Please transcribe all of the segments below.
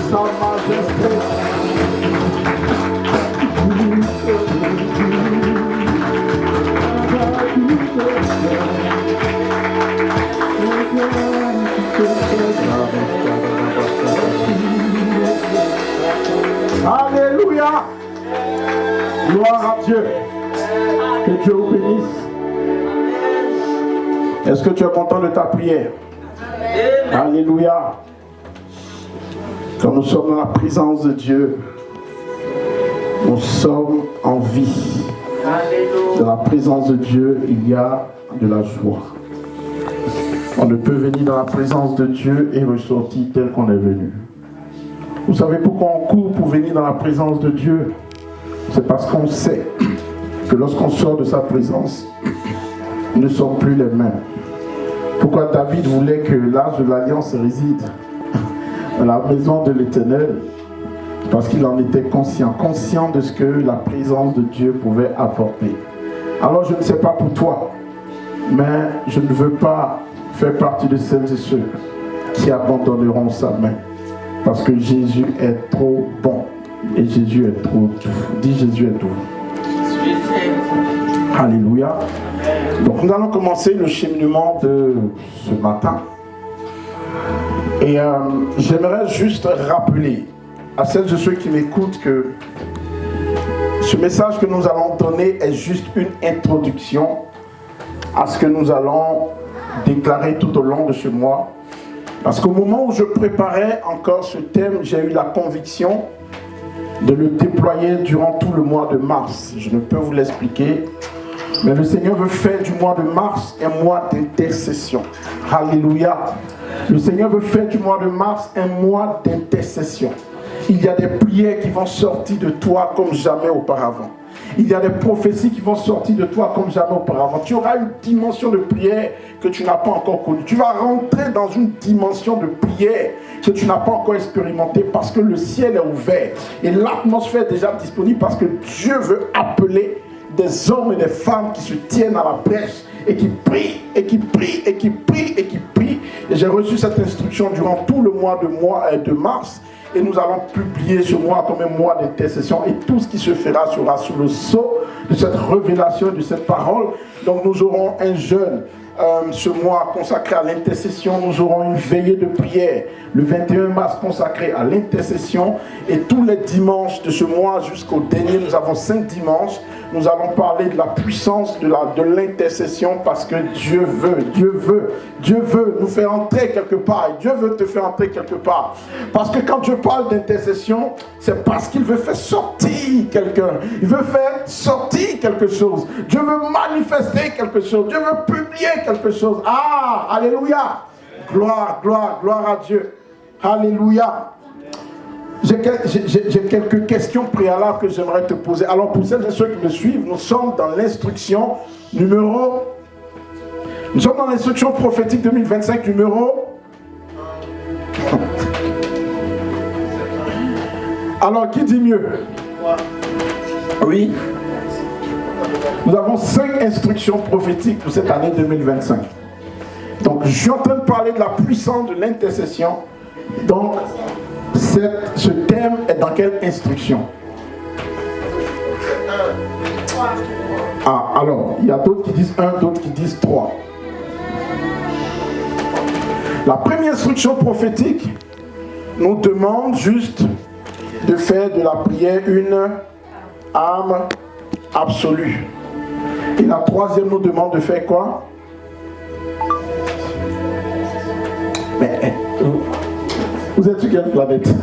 sa majesté. Alléluia. Gloire à Dieu. Que Dieu vous bénisse. Est-ce que tu es content de ta prière? Alléluia. Quand nous sommes dans la présence de Dieu, nous sommes en vie. Dans la présence de Dieu, il y a de la joie. On ne peut venir dans la présence de Dieu et ressortir tel qu'on est venu. Vous savez pourquoi on court pour venir dans la présence de Dieu? C'est parce qu'on sait que lorsqu'on sort de sa présence, nous ne sommes plus les mêmes. Pourquoi David voulait que l'arche de l'Alliance réside dans la maison de l'Éternel? Parce qu'il en était conscient de ce que la présence de Dieu pouvait apporter. Alors je ne sais pas pour toi, mais je ne veux pas faire partie de celles et ceux qui abandonneront sa main. Parce que Jésus est trop bon et Jésus est trop doux. Dis Jésus est doux. Alléluia. Donc nous allons commencer le cheminement de ce matin. Et j'aimerais juste rappeler à celles et ceux qui m'écoutent que ce message que nous allons donner est juste une introduction à ce que nous allons déclarer tout au long de ce mois. Parce qu'au moment où je préparais encore ce thème, j'ai eu la conviction de le déployer durant tout le mois de mars. Je ne peux vous l'expliquer, mais le Seigneur veut faire du mois de mars un mois d'intercession. Alléluia. Le Seigneur veut faire du mois de mars un mois d'intercession. Il y a des prières qui vont sortir de toi comme jamais auparavant. Il y a des prophéties qui vont sortir de toi comme jamais auparavant. Tu auras une dimension de prière que tu n'as pas encore connue. Tu vas rentrer dans une dimension de prière que tu n'as pas encore expérimentée parce que le ciel est ouvert et l'atmosphère est déjà disponible parce que Dieu veut appeler des hommes et des femmes qui se tiennent à la brèche et qui prient, et qui prient, et qui prient, et qui prient. Et j'ai reçu cette instruction durant tout le mois de mars. Et nous allons publier ce mois comme un mois d'intercession. Et tout ce qui se fera sera sous le sceau de cette révélation, de cette parole. Donc nous aurons un jeûne ce mois consacré à l'intercession. Nous aurons une veillée de prière le 21 mars consacrée à l'intercession. Et tous les dimanches de ce mois jusqu'au dernier, nous avons 5 dimanches. Nous allons parler de la puissance de l'intercession parce que Dieu veut nous faire entrer quelque part. Et Dieu veut te faire entrer quelque part. Parce que quand Dieu parle d'intercession, c'est parce qu'il veut faire sortir quelqu'un. Il veut faire sortir quelque chose. Dieu veut manifester quelque chose. Dieu veut publier quelque chose. Ah, alléluia. Gloire, gloire, gloire à Dieu. Alléluia. J'ai quelques questions préalables que j'aimerais te poser. Alors pour celles et ceux qui me suivent, nous sommes dans l'instruction prophétique 2025 numéro. Alors qui dit mieux? Oui. Nous avons 5 instructions prophétiques pour cette année 2025. Donc je suis en train de parler de la puissance de l'intercession. Donc ce thème est dans quelle instruction? Ah, alors, il y a d'autres qui disent 1, d'autres qui disent 3. La première instruction prophétique nous demande juste de faire de la prière une âme absolue. Et la troisième nous demande de faire quoi? Mais vous êtes sur quelle planète?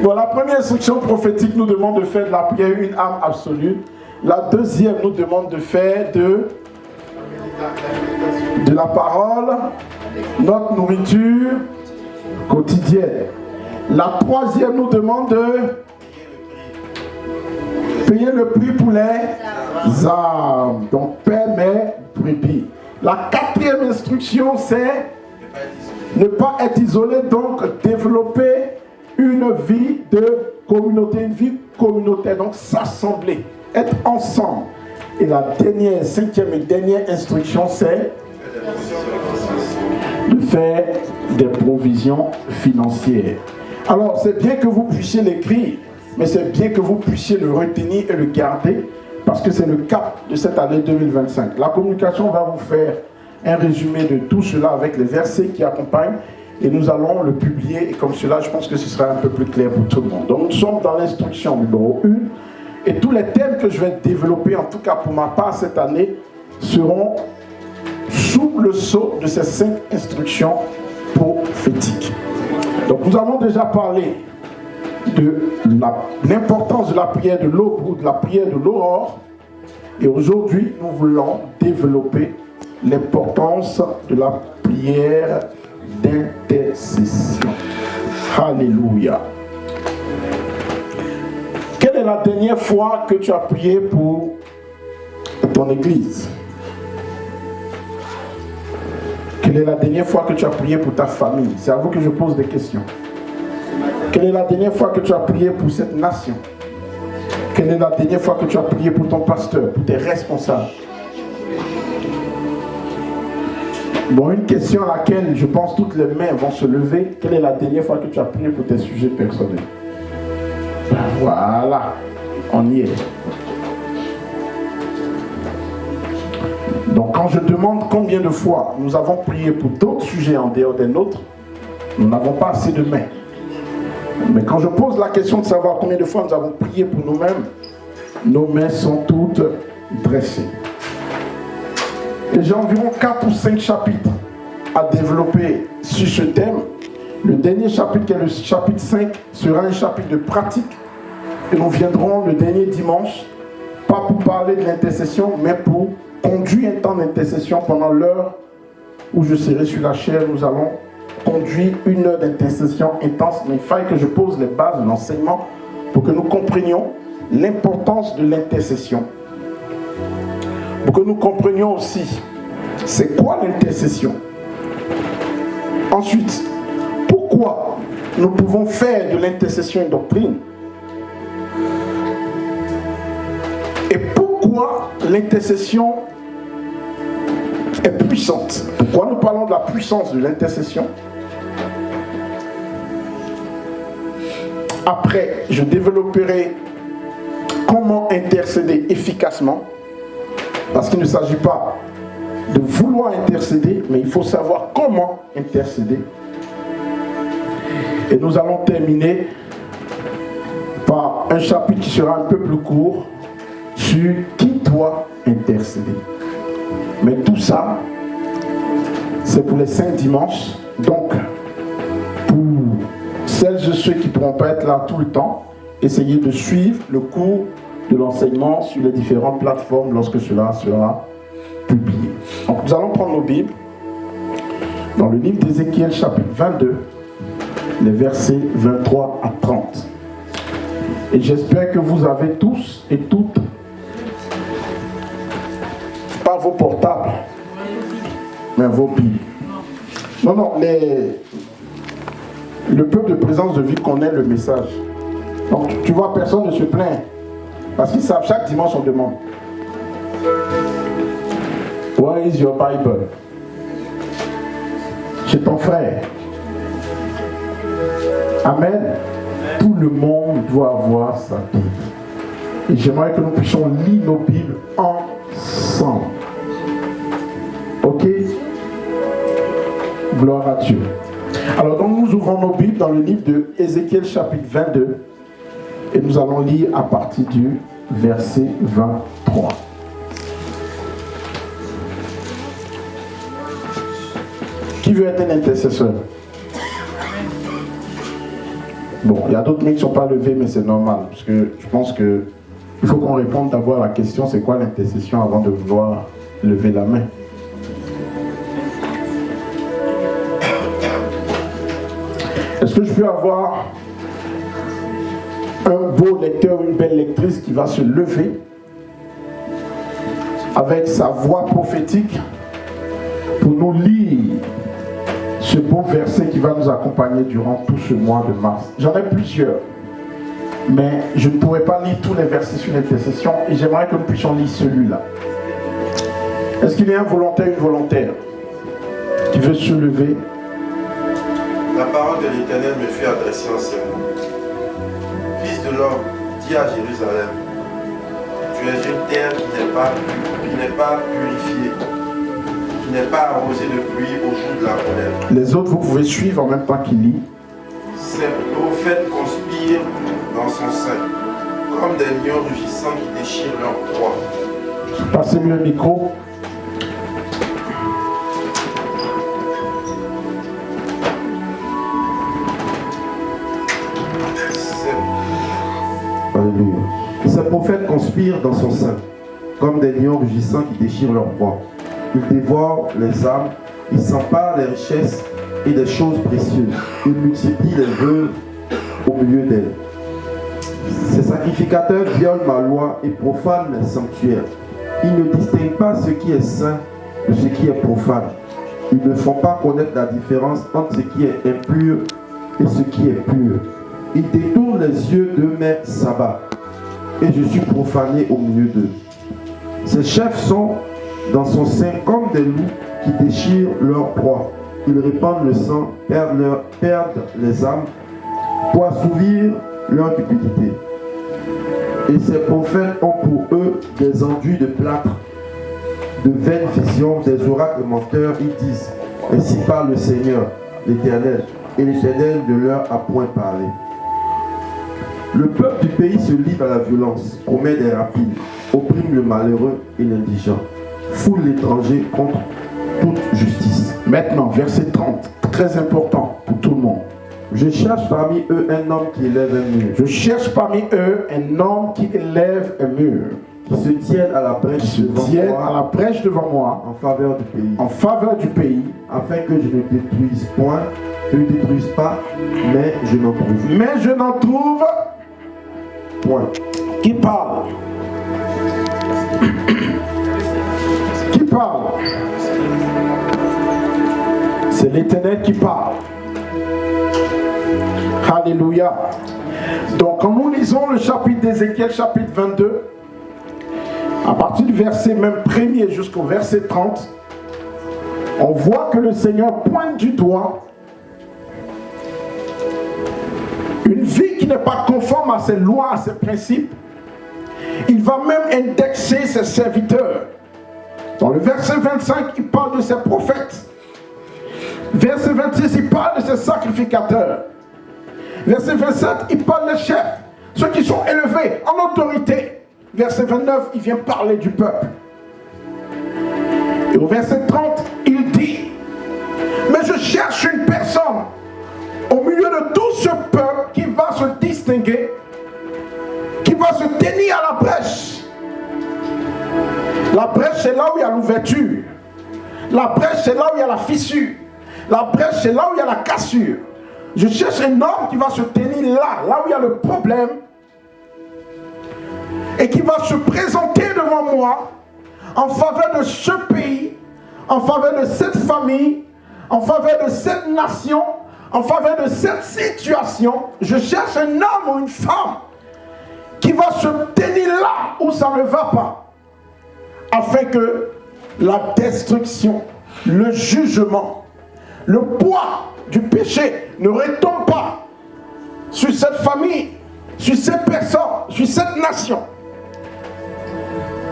Bon, la première instruction prophétique nous demande de faire de la prière une âme absolue. La deuxième nous demande de faire de la parole notre nourriture quotidienne. La troisième nous demande de payer le prix pour les âmes. Donc, paie mes brebis. La quatrième instruction, c'est ne pas être isolé, donc développer une vie de communauté, une vie communautaire, donc s'assembler, être ensemble. Et la dernière, 5e et dernière instruction, c'est de faire des provisions financières. Alors, c'est bien que vous puissiez l'écrire, mais c'est bien que vous puissiez le retenir et le garder, parce que c'est le cap de cette année 2025. La communication va vous faire un résumé de tout cela avec les versets qui accompagnent, et nous allons le publier, et comme cela, je pense que ce sera un peu plus clair pour tout le monde. Donc, nous sommes dans l'instruction numéro 1, et tous les thèmes que je vais développer, en tout cas pour ma part cette année, seront sous le sceau de ces 5 instructions prophétiques. Donc nous avons déjà parlé de l'importance de la prière de l'aube ou de la prière de l'aurore. Et aujourd'hui, nous voulons développer l'importance de la prière d'intercession. Alléluia. Quelle est la dernière fois que tu as prié pour ton église? Quelle est la dernière fois que tu as prié pour ta famille? C'est à vous que je pose des questions. Quelle est la dernière fois que tu as prié pour cette nation? Quelle est la dernière fois que tu as prié pour ton pasteur, pour tes responsables? Bon, une question à laquelle je pense toutes les mains vont se lever. Quelle est la dernière fois que tu as prié pour tes sujets personnels? Voilà, on y est. Donc quand je demande combien de fois nous avons prié pour d'autres sujets en dehors des nôtres, nous n'avons pas assez de mains. Mais quand je pose la question de savoir combien de fois nous avons prié pour nous-mêmes, nos mains sont toutes dressées. Et j'ai environ 4 ou 5 chapitres à développer sur ce thème. Le dernier chapitre, qui est le chapitre 5, sera un chapitre de pratique. Et nous viendrons le dernier dimanche, pas pour parler de l'intercession, mais pour conduire un temps d'intercession pendant l'heure où je serai sur la chaire. Nous allons conduire une heure d'intercession intense, mais il faille que je pose les bases de l'enseignement pour que nous comprenions l'importance de l'intercession. Pour que nous comprenions aussi c'est quoi l'intercession. Ensuite, pourquoi nous pouvons faire de l'intercession une doctrine. Et pourquoi l'intercession est puissante. Pourquoi nous parlons de la puissance de l'intercession? Après, je développerai comment intercéder efficacement. Parce qu'il ne s'agit pas de vouloir intercéder, mais il faut savoir comment intercéder. Et nous allons terminer par un chapitre qui sera un peu plus court sur qui doit intercéder. Mais tout ça, c'est pour les 5 dimanches. Donc, pour celles et ceux qui ne pourront pas être là tout le temps, essayez de suivre le cours de l'enseignement sur les différentes plateformes lorsque cela sera publié. Donc nous allons prendre nos Bibles dans le livre d'Ézéchiel chapitre 22, les versets 23 à 30. Et j'espère que vous avez tous et toutes, pas vos portables, mais vos Bibles. Non, le peuple de Présence de Vie connaît le message. Donc tu vois, personne ne se plaint. Parce qu'ils savent, chaque dimanche on demande. Where is your Bible? Chez ton frère. Amen. Tout le monde doit avoir sa Bible. Et j'aimerais que nous puissions lire nos Bibles ensemble. Ok? Gloire à Dieu. Alors donc nous ouvrons nos Bibles dans le livre de Ézéchiel chapitre 22. Et nous allons lire à partir du verset 23. Qui veut être un intercesseur? Bon, il y a d'autres mecs qui ne sont pas levés, mais c'est normal. Parce que je pense qu'il faut qu'on réponde d'abord à la question, c'est quoi l'intercession avant de vouloir lever la main. Est-ce que je peux avoir un beau lecteur ou une belle lectrice qui va se lever avec sa voix prophétique pour nous lire ce beau verset qui va nous accompagner durant tout ce mois de mars? J'en ai plusieurs, mais je ne pourrai pas lire tous les versets sur l'intercession et j'aimerais que nous puissions lire celui-là. Est-ce qu'il y a un volontaire ou une volontaire qui qui veut se lever. La parole de l'Éternel me fut adressée en ces mots. Fils de l'homme, dis à Jérusalem, tu es une terre qui n'est pas purifiée, qui n'est pas arrosée de pluie au jour de la colère. Les autres, vous pouvez suivre en même temps qu'il lit. Ces prophètes conspirent dans son sein, comme des lions rugissants qui déchirent leur proie. Passez-lui le micro. Alléluia. Ces prophètes conspirent dans son sein, comme des lions rugissants qui déchirent leur proie. Ils dévorent les âmes, ils s'emparent des richesses et des choses précieuses. Ils multiplient les veuves au milieu d'elles. Ces sacrificateurs violent ma loi et profanent mes sanctuaires. Ils ne distinguent pas ce qui est saint de ce qui est profane. Ils ne font pas connaître la différence entre ce qui est impur et ce qui est pur. Ils détournent les yeux de mes sabbats et je suis profané au milieu d'eux. Ces chefs sont dans son sein comme des loups qui déchirent leur proie. Ils répandent le sang, perdent les âmes pour assouvir leur cupidité. Et ces prophètes ont pour eux des enduits de plâtre, de vaines visions, des oracles menteurs. Ils disent, ainsi parle le Seigneur, l'Éternel, et l'Éternel ne leur a point parlé. Le peuple du pays se livre à la violence, commet des rapides, opprime le malheureux et l'indigent, foule l'étranger contre toute justice. Maintenant, verset 30, très important pour tout le monde. Je cherche parmi eux un homme qui élève un mur. Je cherche parmi eux un homme qui élève un mur. Qui se tienne à la brèche devant moi, en faveur du pays. En faveur du pays. Afin que je ne détruise point, je ne détruise pas, mais je n'en trouve. Mais je n'en trouve point. Qui parle? Qui parle? C'est l'Éternel qui parle. Alléluia. Donc quand nous lisons le chapitre d'Ézéchiel, chapitre 22, à partir du verset même premier jusqu'au verset 30, on voit que le Seigneur pointe du doigt une vie qui n'est pas conforme à ses lois, à ses principes. Il va même indexer ses serviteurs. Dans le verset 25, il parle de ses prophètes. Verset 26, il parle de ses sacrificateurs. Verset 27, il parle des chefs, ceux qui sont élevés en autorité. Verset 29, il vient parler du peuple. Et au verset 30, il dit, mais je cherche une personne au milieu de tout ce peuple qui va se distinguer, qui va se tenir à la brèche. La brèche, c'est là où il y a l'ouverture. La brèche, c'est là où il y a la fissure. La brèche, c'est là où il y a la cassure. Je cherche un homme qui va se tenir là où il y a le problème, et qui va se présenter devant moi en faveur de ce pays, en faveur de cette famille, en faveur de cette nation, en faveur de cette situation. Je cherche un homme ou une femme qui va se tenir là où ça ne va pas, afin que la destruction, le jugement, le poids du péché ne retombe pas sur cette famille, sur cette personne, sur cette nation.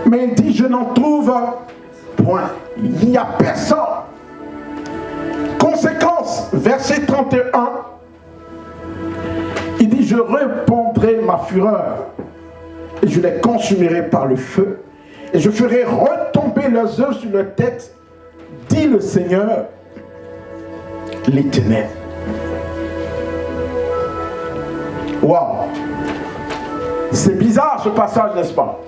Mais il dit, je n'en trouve point. Il n'y a personne. Conséquence, verset 31, il dit, je répandrai ma fureur et je les consumerai par le feu et je ferai retomber leurs œuvres sur leur tête, dit le Seigneur, l'Éternel. Waouh! C'est bizarre ce passage, n'est-ce pas?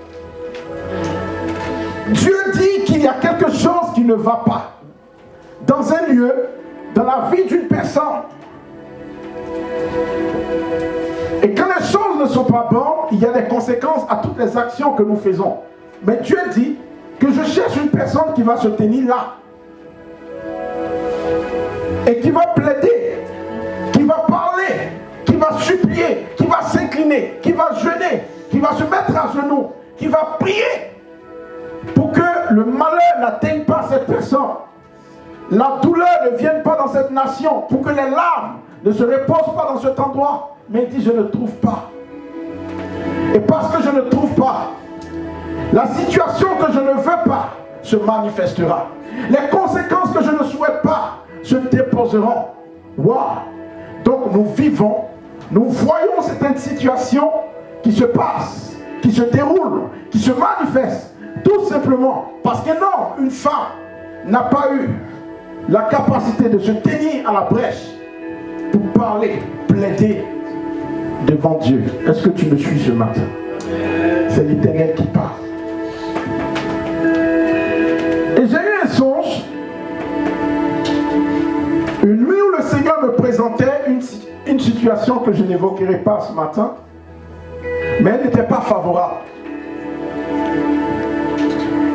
Dieu dit qu'il y a quelque chose qui ne va pas dans un lieu, dans la vie d'une personne. Et quand les choses ne sont pas bonnes, il y a des conséquences à toutes les actions que nous faisons. Mais Dieu dit que je cherche une personne qui va se tenir là. Et qui va plaider, qui va parler, qui va supplier, qui va s'incliner, qui va jeûner, qui va se mettre à genoux, qui va prier pour que le malheur n'atteigne pas cette personne. la douleur ne vienne pas dans cette nation, pour que les larmes ne se reposent pas dans cet endroit. Mais il dit, je ne trouve pas. Et parce que je ne trouve pas, la situation que je ne veux pas se manifestera. Les conséquences que je ne souhaite pas se déposeront. Wow. Donc nous vivons, nous voyons certaines situations qui se passent, qui se déroulent, qui se manifestent, tout simplement parce que non, une femme n'a pas eu la capacité de se tenir à la brèche pour parler, plaider devant Dieu. Est-ce que tu me suis ce matin? C'est l'Éternel qui parle. Et j'ai eu un songe, une nuit où le Seigneur me présentait une situation que je n'évoquerai pas ce matin, mais elle n'était pas favorable.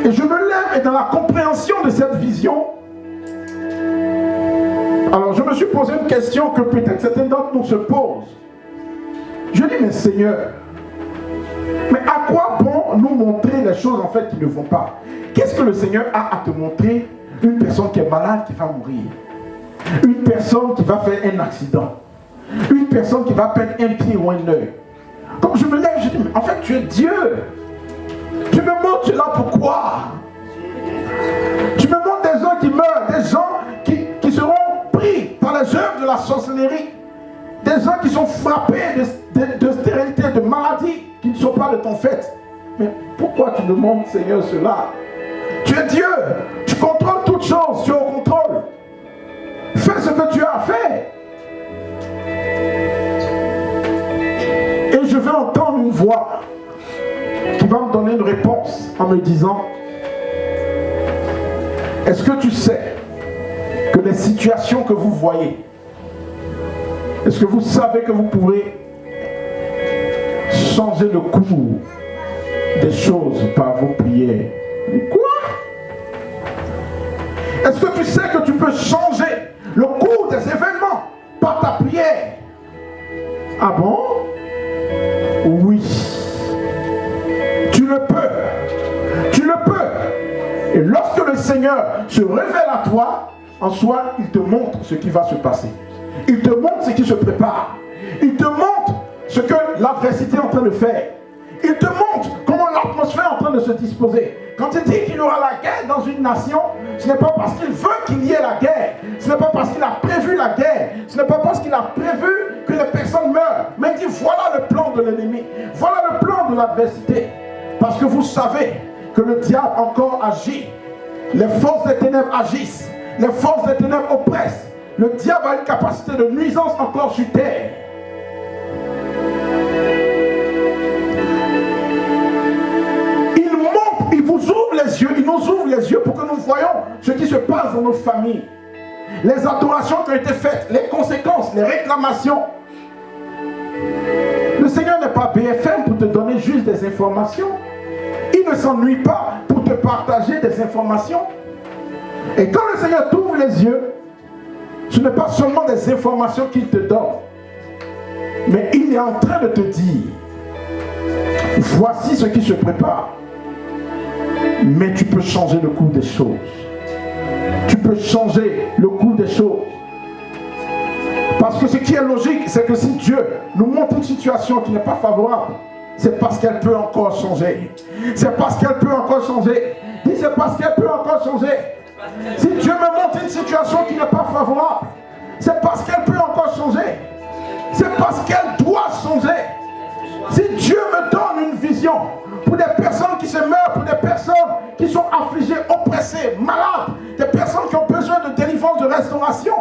Et je me lève et dans la compréhension de cette vision, alors je me suis posé une question que peut-être certains d'entre nous se posent. Je dis, mais Seigneur, mais à quoi bon nous montrer les choses en fait qui ne vont pas? Qu'est-ce que le Seigneur a à te montrer? Une personne qui est malade qui va mourir, une personne qui va faire un accident, une personne qui va perdre un pied ou un œil. Donc je me lève, je dis, mais en fait tu es Dieu. Tu me montres cela pourquoi? Tu me montres des gens qui meurent, des gens qui seront pris par les œuvres de la sorcellerie, des gens qui sont frappés de stérilité, de maladies qui ne sont pas de ton fait. Mais pourquoi tu me montres, Seigneur, cela? Tu es Dieu, tu contrôles toutes choses, tu es au contrôle. Fais ce que tu as fait. Et je vais entendre une voix qui va me donner une réponse en me disant, est-ce que tu sais que les situations que vous voyez, est-ce que vous savez que vous pouvez changer le cours des choses par vos prières? Quoi? Est-ce que tu sais que tu peux changer le cours des événements par ta prière? Ah bon? Oui. Tu le peux. Tu le peux. Et lorsque le Seigneur se révèle à toi, en soi, il te montre ce qui va se passer. Il te montre ce qui se prépare. Il te montre ce que l'adversité est en train de faire. Il te montre comment l'atmosphère est en train de se disposer. Quand il dit qu'il y aura la guerre dans une nation, ce n'est pas parce qu'il veut qu'il y ait la guerre. Ce n'est pas parce qu'il a prévu la guerre. Ce n'est pas parce qu'il a prévu que les personnes meurent. Mais il dit, voilà le plan de l'ennemi. Voilà le plan de l'adversité. Parce que vous savez que le diable encore agit. Les forces des ténèbres agissent. Les forces des ténèbres oppressent. Le diable a une capacité de nuisance encore sur terre. Il vous ouvre les yeux, il nous ouvre les yeux pour que nous voyions ce qui se passe dans nos familles. Les adorations qui ont été faites, les conséquences, les réclamations. Le Seigneur n'est pas BFM pour te donner juste des informations. Il ne s'ennuie pas pour te partager des informations. Et quand le Seigneur t'ouvre les yeux, ce n'est pas seulement des informations qu'il te donne, mais il est en train de te dire, voici ce qui se prépare. Mais tu peux changer le cours des choses. Tu peux changer le cours des choses. Parce que ce qui est logique, c'est que si Dieu nous montre une situation qui n'est pas favorable, c'est parce qu'elle peut encore changer. C'est parce qu'elle peut encore changer. Dis, c'est parce qu'elle peut encore changer. Si Dieu me montre une situation qui n'est pas favorable, c'est parce qu'elle peut encore changer. C'est parce qu'elle doit changer. Si Dieu me donne une vision pour des personnes qui se meurent, pour des personnes qui sont affligées, oppressées, malades, des personnes qui ont besoin de délivrance, de restauration,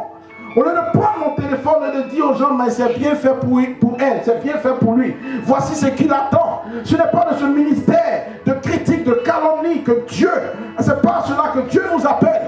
au lieu de prendre mon téléphone et de dire aux gens, mais c'est bien fait pour elle, c'est bien fait pour lui, voici ce qu'il attend. Ce n'est pas de ce ministère de critique, de calomnie que Dieu, c'est pas cela que Dieu nous appelle.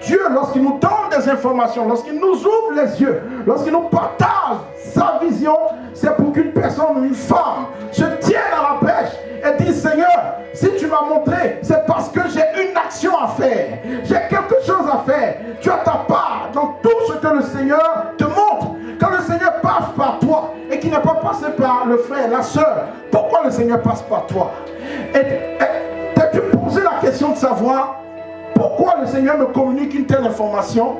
Dieu, lorsqu'il nous donne des informations, lorsqu'il nous ouvre les yeux, lorsqu'il nous partage sa vision, c'est pour qu'une personne, une femme, se tienne à la brèche et dise, Seigneur, si tu m'as montré, c'est parce que j'ai une action à faire. J'ai quelque chose à faire. Tu as ta part dans tout ce que le Seigneur te montre. Quand le Seigneur passe par toi et qu'il n'est pas passé par le frère, la soeur, pourquoi le Seigneur passe par toi? Et t'as-tu posé la question de savoir pourquoi le Seigneur me communique une telle information?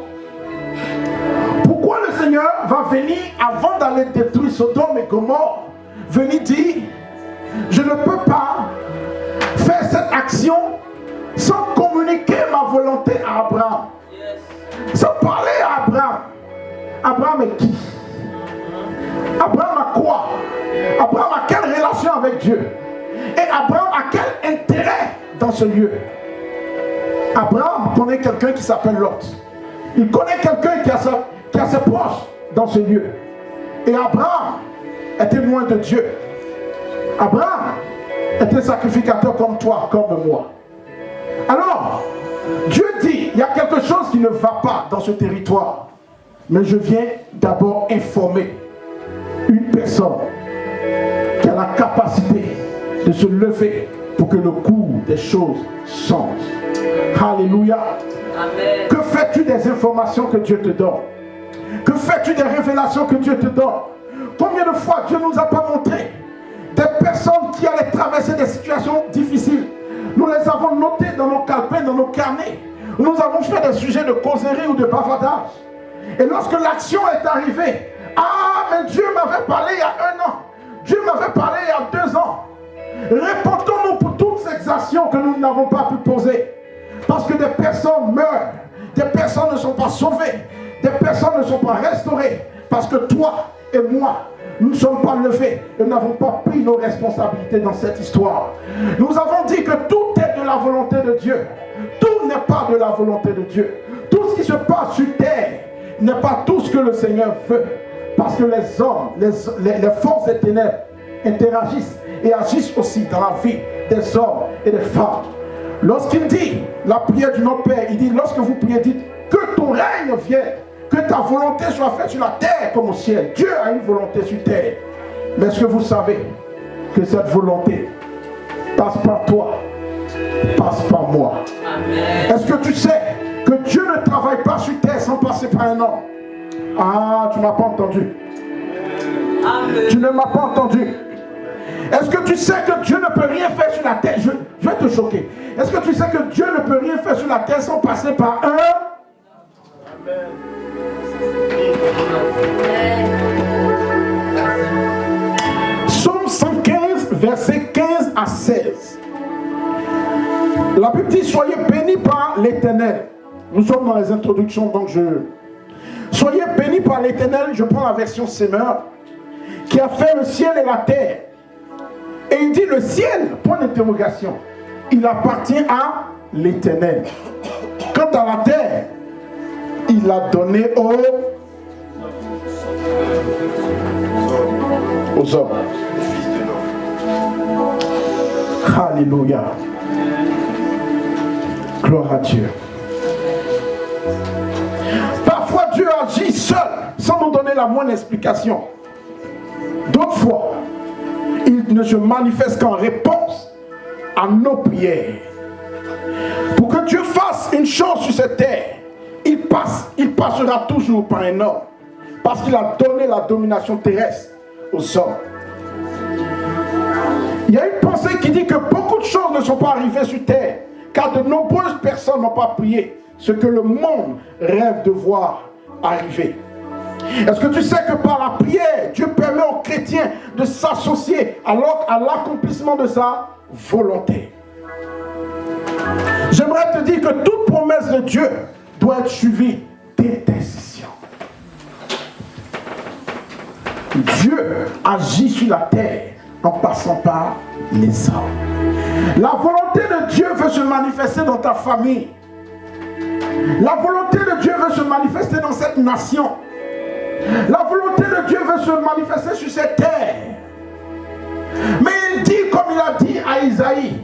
Pourquoi le Seigneur va venir, avant d'aller détruire Sodome et Gomorrhe, venir dire, je ne peux pas faire cette action sans communiquer ma volonté à Abraham. Sans parler à Abraham. Abraham est qui? Abraham a quoi? Abraham a quelle relation avec Dieu? Et Abraham a quel intérêt dans ce lieu? Abraham connaît quelqu'un qui s'appelle Lot. Il connaît quelqu'un qui a ses proches dans ce lieu. Et Abraham était loin de Dieu. Abraham était sacrificateur comme toi, comme moi. Alors, Dieu dit, il y a quelque chose qui ne va pas dans ce territoire. Mais je viens d'abord informer une personne qui a la capacité de se lever pour que le cours des choses change. Alléluia. Amen. Que fais-tu des informations que Dieu te donne? Que fais-tu des révélations que Dieu te donne? Combien de fois Dieu ne nous a pas montré des personnes qui allaient traverser des situations difficiles? Nous les avons notées dans nos calepins, dans nos carnets. Nous avons fait des sujets de causerie ou de bavardage. Et lorsque l'action est arrivée, ah, mais Dieu m'avait parlé il y a 1 an. Dieu m'avait parlé il y a 2 ans. Répondons-nous pour toutes ces actions que nous n'avons pas pu poser. Parce que des personnes meurent. Des personnes ne sont pas sauvées. Des personnes ne sont pas restaurées. Parce que toi et moi, nous ne sommes pas levés et nous n'avons pas pris nos responsabilités dans cette histoire. Nous avons dit que tout est de la volonté de Dieu. Tout n'est pas de la volonté de Dieu. Tout ce qui se passe sur terre n'est pas tout ce que le Seigneur veut. Parce que les hommes, les forces des ténèbres interagissent et agissent aussi dans la vie des hommes et des femmes. Lorsqu'il dit la prière du Notre Père, il dit lorsque vous priez, dites que ton règne vienne, que ta volonté soit faite sur la terre comme au ciel. Dieu a une volonté sur terre. Mais est-ce que vous savez que cette volonté passe par toi, passe par moi? Est-ce que tu sais que Dieu ne travaille pas sur terre sans passer par un homme? Ah, tu ne m'as pas entendu. Amen. Tu ne m'as pas entendu. Est-ce que tu sais que Dieu ne peut rien faire sur la terre? Je vais te choquer. Est-ce que tu sais que Dieu ne peut rien faire sur la terre sans passer par un? Amen. Psaume 115, versets 15 à 16. La Bible dit, soyez bénis par l'Éternel. Nous sommes dans les introductions, donc soyez bénis par l'Éternel, je prends la version Semeur, qui a fait le ciel et la terre. Et il dit le ciel, point d'interrogation, il appartient à l'Éternel. Quant à la terre, il l'a donné aux hommes. Alléluia. Gloire à Dieu. Parfois Dieu agit seul, sans nous donner la moindre explication. D'autres fois, il ne se manifeste qu'en réponse à nos prières. Pour que Dieu fasse une chose sur cette terre, il passera toujours par un homme. Parce qu'il a donné la domination terrestre aux hommes. Il y a une pensée qui dit que beaucoup de choses ne sont pas arrivées sur terre, car de nombreuses personnes n'ont pas prié ce que le monde rêve de voir arriver. Est-ce que tu sais que par la prière, Dieu permet aux chrétiens de s'associer à l'accomplissement de sa volonté? J'aimerais te dire que toute promesse de Dieu doit être suivie d'intercession. Dieu agit sur la terre en passant par les hommes. La volonté de Dieu veut se manifester dans ta famille. La volonté de Dieu veut se manifester dans cette nation. La volonté de Dieu veut se manifester sur cette terre. Mais il dit, comme il a dit à Isaïe,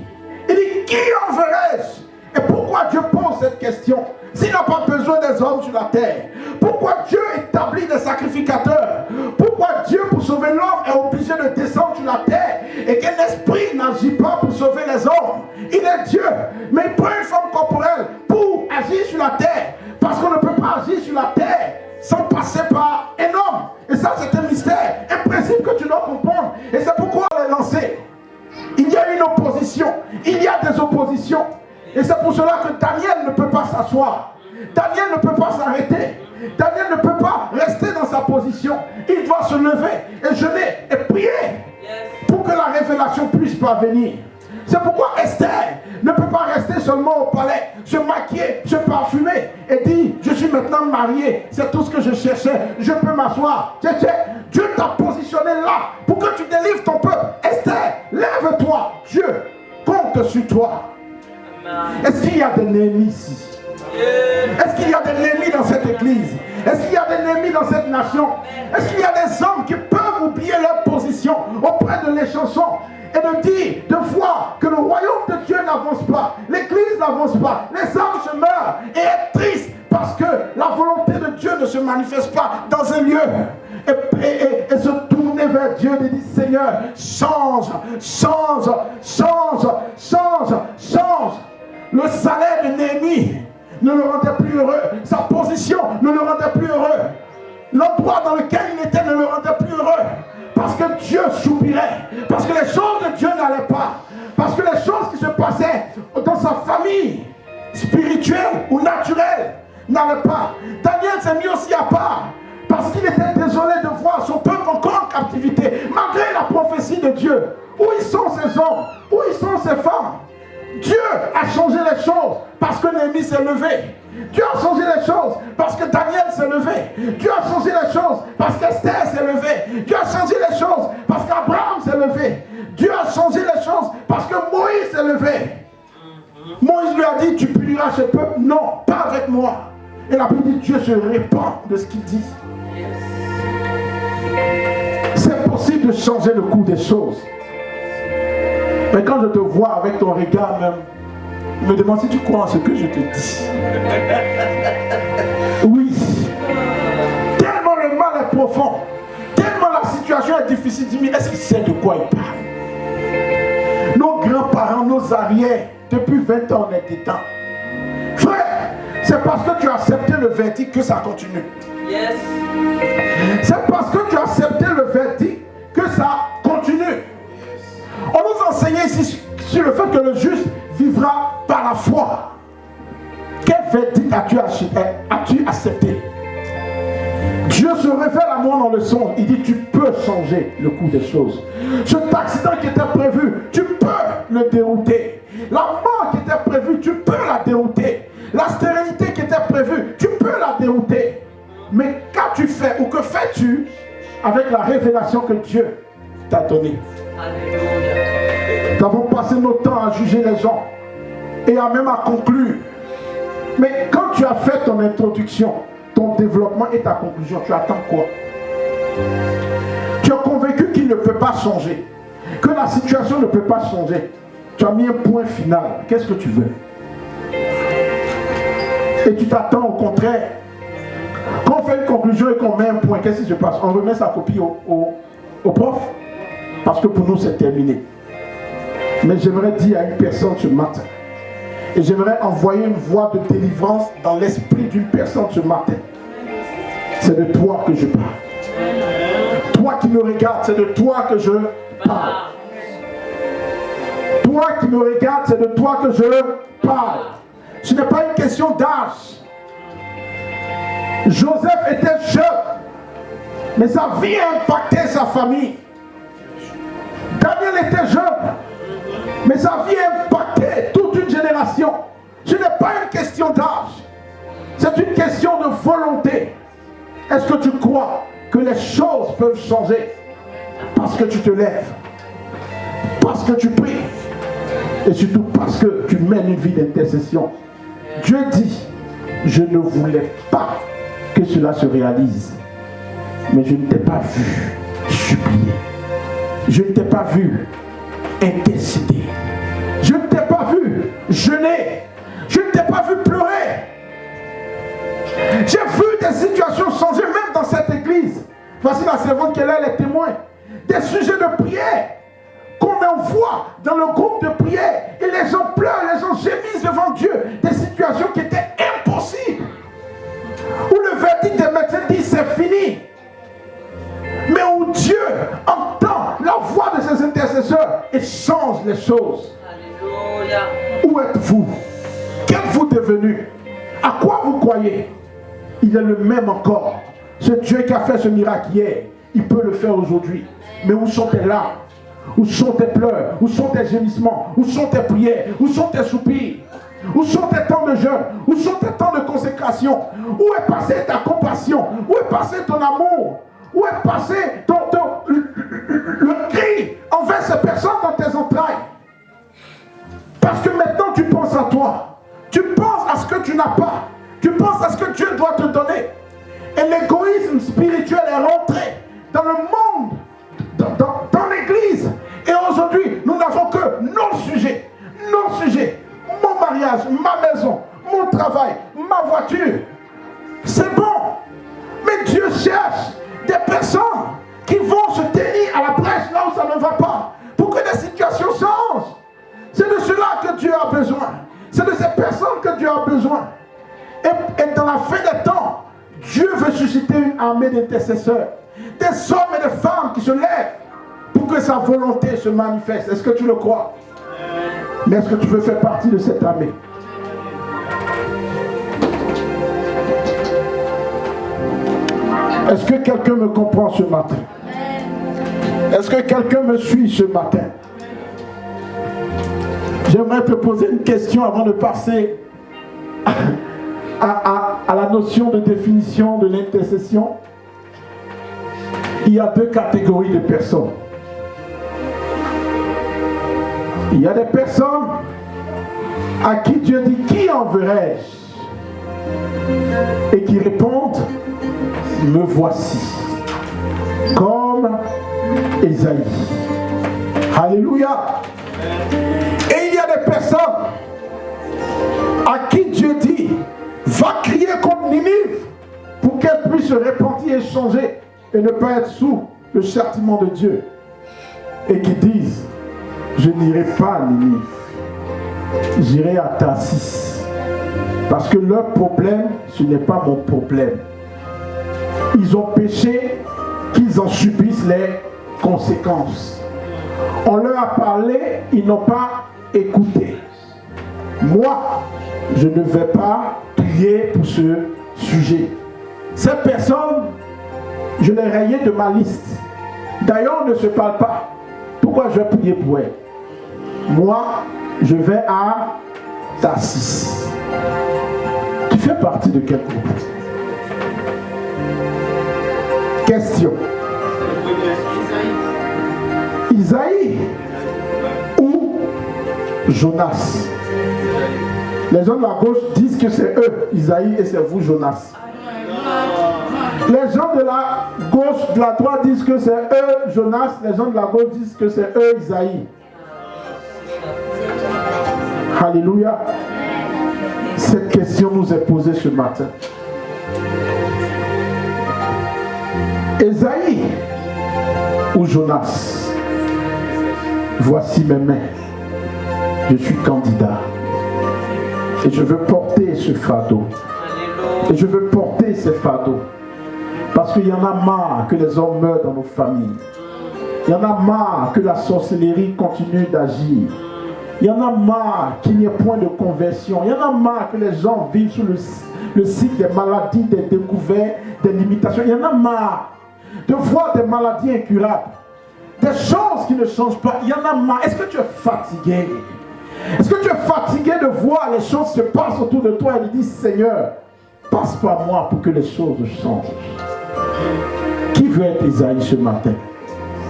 il dit, qui enverrai-je? Et pourquoi Dieu pose cette question? S'il n'a pas besoin des hommes sur la terre, pourquoi Dieu établit des sacrificateurs? Pourquoi Dieu, pour sauver l'homme, est obligé de descendre sur la terre et qu'un esprit n'agit pas pour sauver les hommes? Il est Dieu, mais il prend une forme corporelle pour agir sur la terre, parce qu'on ne peut pas agir sur la terre sans passer par un homme. Et ça, c'est un mystère, un principe que tu dois comprendre. Et c'est pourquoi elle est lancée. Il y a une opposition, il y a des oppositions. Et c'est pour cela que Daniel ne peut pas s'asseoir. Daniel ne peut pas s'arrêter. Daniel ne peut pas rester dans sa position. Il doit se lever et jeûner et prier pour que la révélation puisse parvenir. C'est pourquoi Esther ne peut pas rester seulement au palais, se maquiller, se parfumer et dire je suis maintenant mariée, c'est tout ce que je cherchais, je peux m'asseoir. Dieu t'a positionné là pour que tu délivres ton peuple. Esther, lève-toi, Dieu compte sur toi. Est-ce qu'il y a des Néhémies ici? Est-ce qu'il y a des Néhémies dans cette église? Est-ce qu'il y a des Néhémies dans cette nation? Est-ce qu'il y a des hommes qui peuvent oublier leur position auprès de les chansons et de dire, de voir que le royaume de Dieu n'avance pas, l'église n'avance pas, les âmes se meurent et être tristes parce que la volonté de Dieu ne se manifeste pas dans un lieu et se tourner vers Dieu et dire Seigneur, change, change, change, change, change. Le salaire de Néhémie ne le rendait plus heureux, sa position ne le rendait plus heureux, l'endroit dans lequel il était ne le rendait plus heureux. Parce que Dieu soupirait, parce que les choses de Dieu n'allaient pas, parce que les choses qui se passaient dans sa famille, spirituelle ou naturelle, n'allaient pas. Daniel s'est mis aussi à part, parce qu'il était désolé de voir son peuple encore en captivité, malgré la prophétie de Dieu. Où ils sont ces hommes? Où ils sont ces femmes? Dieu a changé les choses parce que Néhémie s'est levé. Dieu a changé les choses parce que Daniel s'est levé. Dieu a changé les choses parce qu'Esther s'est levée. Dieu a changé les choses parce qu'Abraham s'est levé. Dieu a changé les choses parce que Moïse s'est levé. Moïse lui a dit, tu puniras ce peuple? Non, pas avec moi. Et la Bible dit, Dieu se répand de ce qu'il dit. C'est possible de changer le cours des choses. Mais quand je te vois avec ton regard même, je me demande si tu crois en ce que je te dis. Oui. Tellement le mal est profond, tellement la situation est difficile. Dis-moi, est-ce qu'il sait de quoi il parle? Nos grands-parents, nos arrières, depuis 20 ans, on est dedans. Frère, c'est parce que tu as accepté le verdict que ça continue. Yes. C'est parce que tu as accepté le verdict que ça continue. On nous enseignait ici sur le fait que le juste vivra par la foi. Quel verdict as-tu accepté? Dieu se révèle à moi dans le songe. Il dit, tu peux changer le cours des choses. Cet accident qui était prévu, tu peux le dérouter. La mort qui était prévue, tu peux la dérouter. La stérilité qui était prévue, tu peux la dérouter. Mais qu'as-tu fait ou que fais-tu avec la révélation que Dieu t'a donnée? Nous avons passé notre temps à juger les gens et à même à conclure. Mais quand tu as fait ton introduction, ton développement et ta conclusion, tu attends quoi? Tu es convaincu qu'il ne peut pas changer, que la situation ne peut pas changer. Tu as mis un point final. Qu'est-ce que tu veux? Et tu t'attends au contraire. Quand on fait une conclusion et qu'on met un point, qu'est-ce qui se passe? On remet sa copie au prof. Parce que pour nous, c'est terminé. Mais j'aimerais dire à une personne ce matin, et j'aimerais envoyer une voix de délivrance dans l'esprit d'une personne ce matin. C'est de toi que je parle. Toi qui me regardes, c'est de toi que je parle. Toi qui me regardes, c'est de toi que je parle. Ce n'est pas une question d'âge. Joseph était jeune, mais sa vie a impacté sa famille. Daniel était jeune, mais sa vie a impacté toute une génération. Ce n'est pas une question d'âge, c'est une question de volonté. Est-ce que tu crois que les choses peuvent changer parce que tu te lèves, parce que tu pries, et surtout parce que tu mènes une vie d'intercession? Dieu dit, je ne voulais pas que cela se réalise, mais je ne t'ai pas vu supplier. Je ne t'ai pas vu intercéder. Je ne t'ai pas vu jeûner. Je ne t'ai pas vu pleurer. J'ai vu des situations changer même dans cette église. Voici la servante qui est là, les témoins. Des sujets de prière qu'on envoie dans le groupe de prière. Et les gens pleurent, les gens gémissent devant Dieu. Des situations qui étaient impossibles. Où le verdict des médecins dit c'est fini. Mais où Dieu entend la voix de ses intercesseurs et change les choses. Alléluia. Où êtes-vous? Qu'êtes-vous devenu? À quoi vous croyez? Il est le même encore. Ce Dieu qui a fait ce miracle hier, il peut le faire aujourd'hui. Mais où sont tes larmes? Où sont tes pleurs? Où sont tes gémissements? Où sont tes prières? Où sont tes soupirs? Où sont tes temps de jeûne? Où sont tes temps de consécration? Où est passée ta compassion? Où est passé ton amour? Où est passé le cri envers ces personnes dans tes entrailles? Parce que maintenant tu penses à toi. Tu penses à ce que tu n'as pas. Tu penses à ce que Dieu doit te donner. Et l'égoïsme spirituel est rentré dans le monde, dans l'église. Et aujourd'hui, nous n'avons que nos sujets. Nos sujets. Mon mariage, ma maison, mon travail, ma voiture. C'est bon. Mais Dieu cherche des personnes qui vont se tenir à la brèche là où ça ne va pas. Pour que les situations changent. C'est de cela que Dieu a besoin. C'est de ces personnes que Dieu a besoin. Et dans la fin des temps, Dieu veut susciter une armée d'intercesseurs. Des hommes et des femmes qui se lèvent pour que sa volonté se manifeste. Est-ce que tu le crois? Mais est-ce que tu veux faire partie de cette armée? Est-ce que quelqu'un me comprend ce matin? Est-ce que quelqu'un me suit ce matin? J'aimerais te poser une question avant de passer à la notion de définition de l'intercession. Il y a deux catégories de personnes. Il y a des personnes à qui Dieu dit, qui enverrai-je? Et qui répondent, me voici. Comme Ésaïe. Alléluia. Et il y a des personnes à qui Dieu dit, va crier contre Ninive pour qu'elle puisse se repentir et changer et ne pas être sous le châtiment de Dieu. Et qui disent, je n'irai pas à Ninive, j'irai à Tarsis. Parce que leur problème, ce n'est pas mon problème. Ils ont péché, qu'ils en subissent les conséquences. On leur a parlé, ils n'ont pas écouté. Moi, je ne vais pas prier pour ce sujet. Ces personnes, je les rayais de ma liste. D'ailleurs, on ne se parle pas. Pourquoi je vais prier pour elles? Moi, je vais à Tarsis. Tu fais partie de quel groupe? Question. Isaïe ou Jonas? Les gens de la gauche disent que c'est eux, Isaïe, et c'est vous, Jonas. Les gens de la gauche, de la droite disent que c'est eux, Jonas. Les gens de la gauche disent que c'est eux, Isaïe. Alléluia. Cette question nous est posée ce matin. Ésaïe ou Jonas? Voici mes mains. Je suis candidat. Et je veux porter ce fardeau. Et je veux porter ces fardeaux. Parce qu'il y en a marre que les hommes meurent dans nos familles. Il y en a marre que la sorcellerie continue d'agir. Il y en a marre qu'il n'y ait point de conversion. Il y en a marre que les gens vivent sous le cycle des maladies, des découvertes, des limitations. Il y en a marre de voir des maladies incurables. Des choses qui ne changent pas. Il y en a marre. Est-ce que tu es fatigué? Est-ce que tu es fatigué de voir les choses se passer autour de toi et de dire, Seigneur, passe par moi pour que les choses changent? Qui veut être Ésaïe ce matin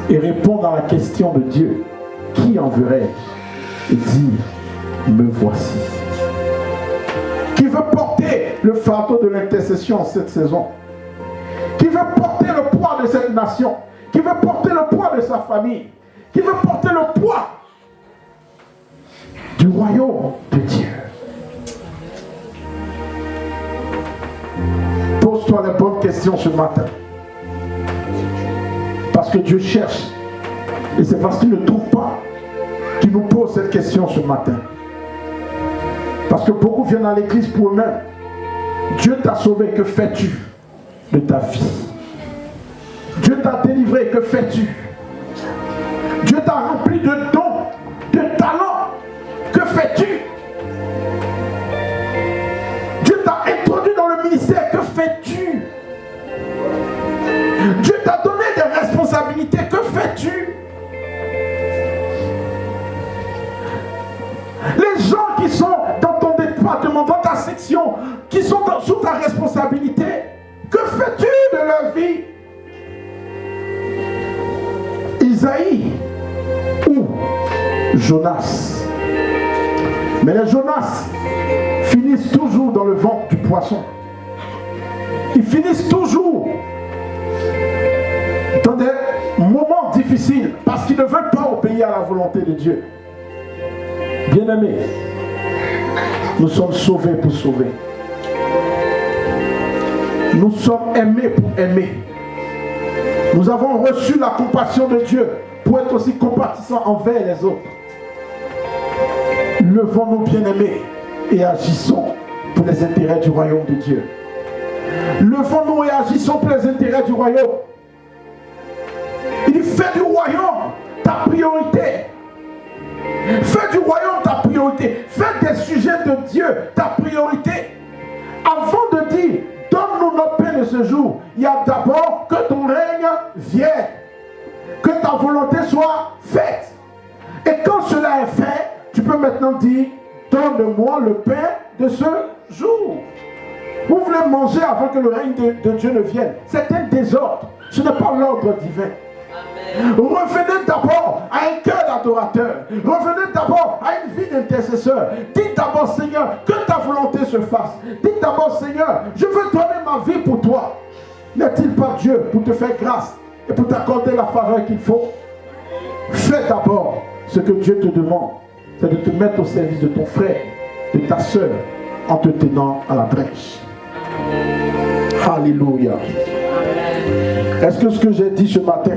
et répondre à la question de Dieu? Qui enverrai-je? Et dire, me voici. Qui veut porter le fardeau de l'intercession en cette saison? Qui veut porter le poids de cette nation? Qui veut porter le poids de sa famille? Qui veut porter le poids du royaume de Dieu? Pose-toi les bonnes questions ce matin. Parce que Dieu cherche. Et c'est parce qu'il ne trouve pas qu'il nous pose cette question ce matin. Parce que beaucoup viennent à l'église pour eux-mêmes. Dieu t'a sauvé, que fais-tu de ta vie? Dieu t'a délivré, que fais-tu? Dieu t'a rempli de dons, de talents, que fais-tu? Dieu t'a Dieu t'a donné des responsabilités. Que fais-tu? Les gens qui sont dans ton département, dans ta section, qui sont sous ta responsabilité, que fais-tu de leur vie? Isaïe ou Jonas? Mais les Jonas finissent toujours dans le ventre du poisson. Ils finissent toujours dans des moments difficiles parce qu'ils ne veulent pas obéir à la volonté de Dieu. Bien-aimés, nous sommes sauvés pour sauver. Nous sommes aimés pour aimer. Nous avons reçu la compassion de Dieu pour être aussi compatissants envers les autres. Levons-nous, bien-aimés, et agissons pour les intérêts du royaume de Dieu. Levons-nous et agissons pour les intérêts du royaume. Il dit, fais du royaume ta priorité. Fais du royaume ta priorité. Fais des sujets de Dieu ta priorité. Avant de dire, donne-nous notre pain de ce jour, il y a d'abord que ton règne vienne. Que ta volonté soit faite. Et quand cela est fait, tu peux maintenant dire, donne-moi le pain de ce jour. Vous voulez manger avant que le règne de Dieu ne vienne. C'est un désordre. Ce n'est pas l'ordre divin. Revenez d'abord à un cœur d'adorateur. Revenez d'abord à une vie d'intercesseur. Dites d'abord, Seigneur, que ta volonté se fasse. Dites d'abord, Seigneur, je veux donner ma vie pour toi. N'est-il pas Dieu pour te faire grâce et pour t'accorder la faveur qu'il faut? Fais d'abord ce que Dieu te demande. C'est de te mettre au service de ton frère, de ta soeur, en te tenant à la brèche. Alléluia. Est-ce que ce que j'ai dit ce matin